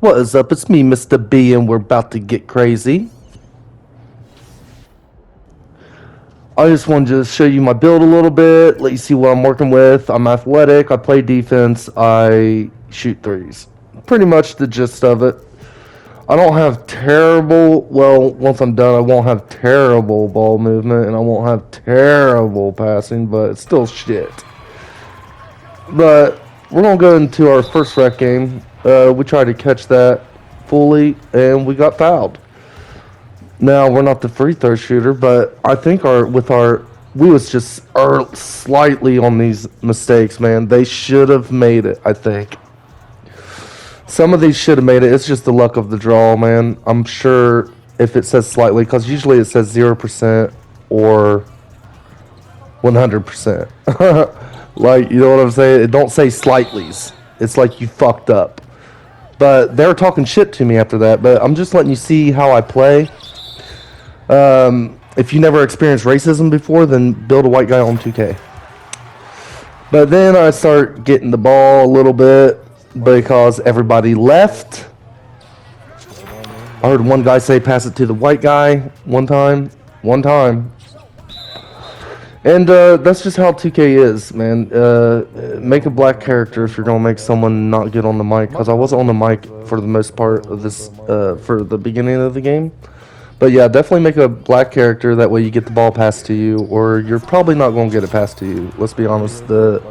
What is up? It's me, Mr. B, and we're about to get crazy. I just wanted to show you my build a little bit, let you see what I'm working with. I'm athletic, I play defense, I shoot threes. Pretty much the gist of it. I don't have terrible, well, once I'm done, I won't have terrible ball movement, and I won't have terrible passing, but it's still shit. But we're going to go into our first rec game. We tried to catch that fully, and we got fouled. Now we're not the free throw shooter, but I think we was just slightly on these mistakes, man. They should have made it. I think some of these should have made it. It's just the luck of the draw, man. I'm sure if it says slightly, because usually it says 0% or 100%. Like, you know what I'm saying? It don't say slightlys. It's like you fucked up. But they were talking shit to me after that. But I'm just letting you see how I play. If you never experienced racism before, then build a white guy on 2K. But then I start getting the ball a little bit because everybody left. I heard one guy say pass it to the white guy one time. And that's just how 2K is, man. Make a black character if you're going to make someone not get on the mic. Because I wasn't on the mic for the most part of this, for the beginning of the game. But yeah, definitely make a black character. That way you get the ball passed to you, or you're probably not going to get it passed to you. Let's be honest. The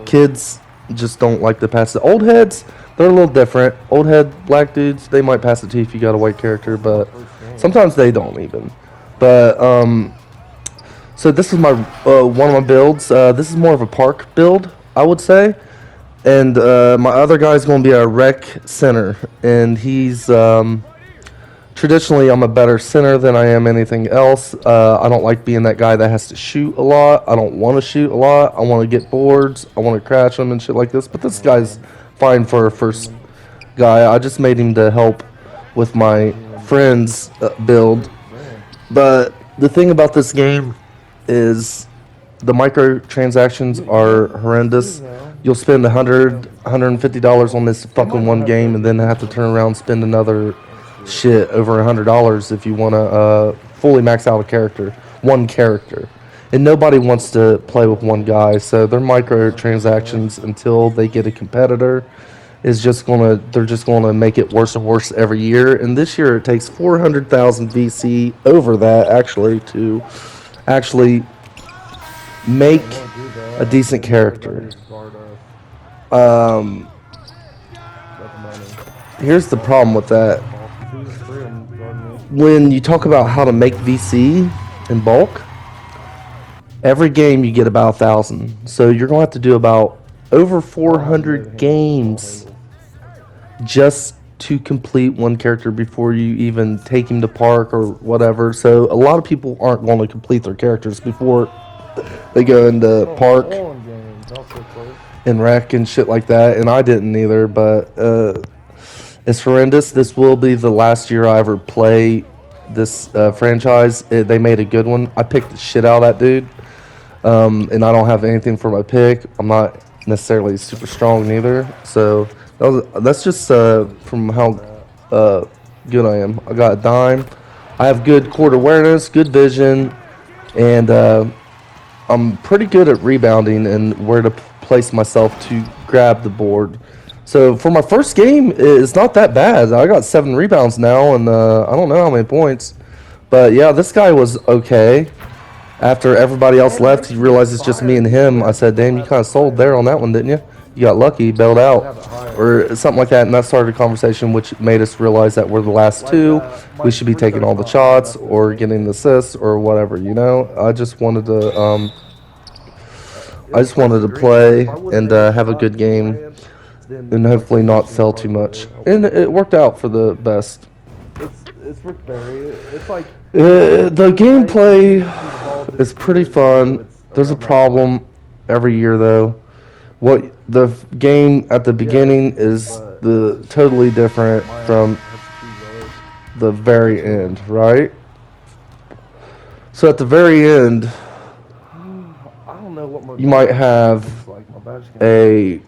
kids just don't like to pass it. Old heads, they're a little different. Old head black dudes, they might pass it to you if you got a white character, but sometimes they don't even. But so this is my one of my builds. This is more of a park build, I would say. And my other guy is going to be a rec center, and he's traditionally, I'm a better center than I am anything else. I don't like being that guy that has to shoot a lot. I don't want to shoot a lot. I want to get boards. I want to crash them and shit like this. But this guy's fine for a first guy. I just made him to help with my friend's build. But the thing about this game is the microtransactions are horrendous. You'll spend $150 on this fucking one game and then have to turn around and spend another shit over $100 if you want to fully max out one character, and nobody wants to play with one guy, so their microtransactions until they get a competitor they're just gonna make it worse and worse every year. And this year it takes 400,000 VC over that to actually make a decent character. Here's the problem with that. When you talk about how to make VC in bulk, every game you get about 1,000. So you're going to have to do about over 400 games just to complete one character before you even take him to park or whatever. So a lot of people aren't going to complete their characters before they go into park and rec and shit like that. And I didn't either, but it's horrendous. This will be the last year I ever play this franchise. They made a good one. I picked the shit out of that dude. And I don't have anything for my pick. I'm not necessarily super strong neither. So that's just from how good I am. I got a dime. I have good court awareness, good vision, and I'm pretty good at rebounding and where to place myself to grab the board. So for my first game, it's not that bad. I got 7 rebounds now, and I don't know how many points. But yeah, this guy was okay. After everybody else left, he realized it's just me and him. I said, damn, you kind of sold there on that one, didn't you? You got lucky, bailed out, or something like that. And that started a conversation which made us realize that we're the last 2. We should be taking all the shots or getting the assists or whatever, you know? I just wanted to play and have a good game and hopefully not fail too much. And it worked out for the best. It's Rick Barry. It's like the gameplay is pretty fun. There's a problem every year though. What the game at the beginning is the totally different from the very end, right? So at the very end, you might have a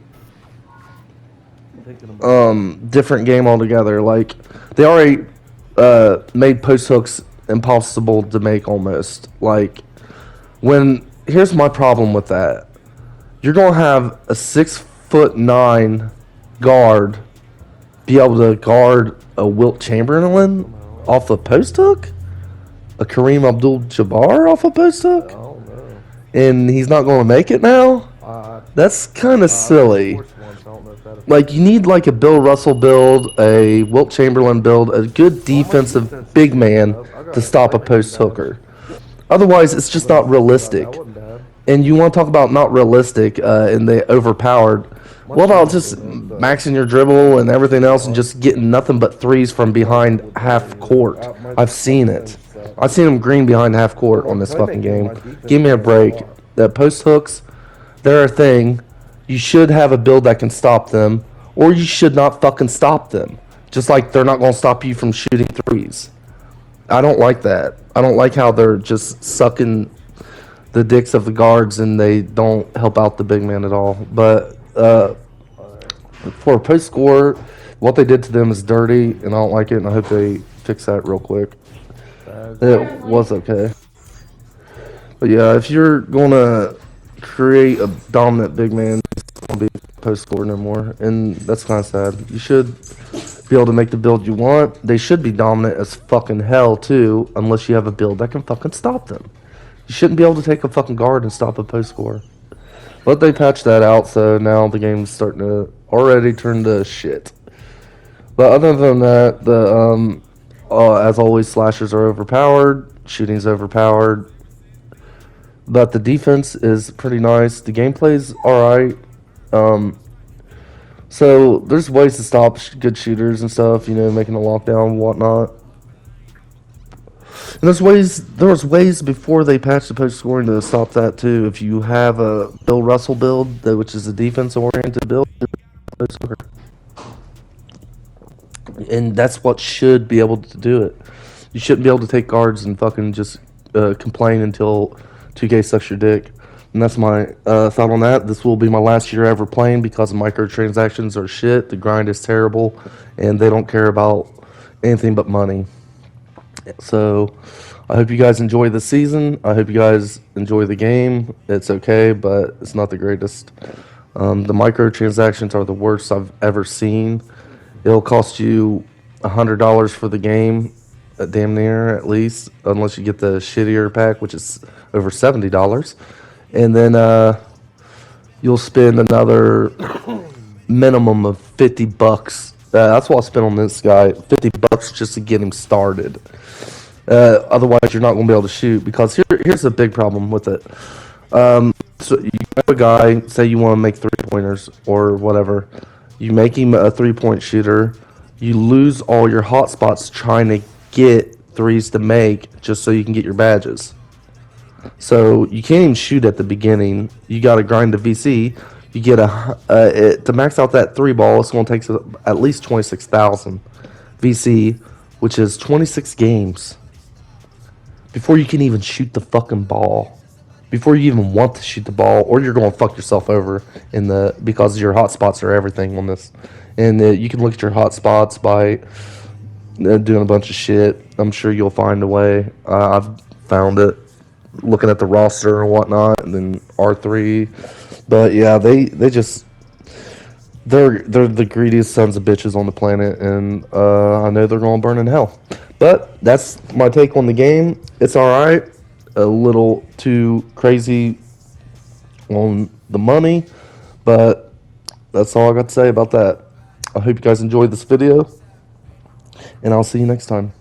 different game altogether. Like they already made post hooks impossible to make almost. Like here's my problem with that. You're gonna have a 6'9" guard be able to guard a Wilt Chamberlain off a post hook, a Kareem Abdul-Jabbar off a post hook, and he's not going to make it now. That's kind of silly. Like you need like a Bill Russell build, a Wilt Chamberlain build, a good defensive big man to stop a post hooker. Otherwise, it's just not realistic. And you want to talk about not realistic and they overpowered. What about just maxing your dribble and everything else and just getting nothing but threes from behind half court? I've seen it. I've seen them green behind half court on this fucking game. Give me a break. That post hooks, they're a thing. You should have a build that can stop them, or you should not fucking stop them. Just like they're not going to stop you from shooting threes. I don't like that. I don't like how they're just sucking the dicks of the guards and they don't help out the big man at all. But for a post score, what they did to them is dirty, and I don't like it, and I hope they fix that real quick. It was okay. But yeah, if you're going to create a dominant big man, it's going to be post score no more, and that's kind of sad. You should be able to make the build you want. They should be dominant as fucking hell, too, unless you have a build that can fucking stop them. You shouldn't be able to take a fucking guard and stop a post score. But they patched that out, so now the game's starting to already turn to shit. But other than that, as always, slashers are overpowered, shooting's overpowered. But the defense is pretty nice. The gameplay's alright. So there's ways to stop good shooters and stuff, making a lockdown and whatnot. And there was ways before they patched the post scoring to stop that too. If you have a Bill Russell build, which is a defense-oriented build, and that's what should be able to do it. You shouldn't be able to take guards and fucking just complain until 2K sucks your dick. And that's my thought on that. This will be my last year ever playing because microtransactions are shit. The grind is terrible, and they don't care about anything but money. So I hope you guys enjoy the season. I hope you guys enjoy the game. It's okay, but it's not the greatest. The microtransactions are the worst I've ever seen. It'll cost you $100 for the game, damn near at least, unless you get the shittier pack, which is over $70. And then you'll spend another minimum of $50. That's what I spent on this guy, $50 just to get him started. Otherwise, you're not going to be able to shoot because here's the big problem with it. So you have a guy, say you want to make 3-pointers or whatever. You make him a 3-point shooter. You lose all your hot spots trying to get threes to make just so you can get your badges. So you can't even shoot at the beginning. You got to grind the VC. You get to max out that 3 ball. It's going to take at least 26,000 VC, which is 26 games before you can even shoot the fucking ball. Before you even want to shoot the ball, or you're going to fuck yourself over because your hot spots are everything on this. And you can look at your hot spots by doing a bunch of shit. I'm sure you'll find a way. I've found it looking at the roster and whatnot, and then R3. But yeah, they're the greediest sons of bitches on the planet, and I know they're going to burn in hell. But that's my take on the game. It's alright. A little too crazy on the money, but that's all I got to say about that. I hope you guys enjoyed this video, and I'll see you next time.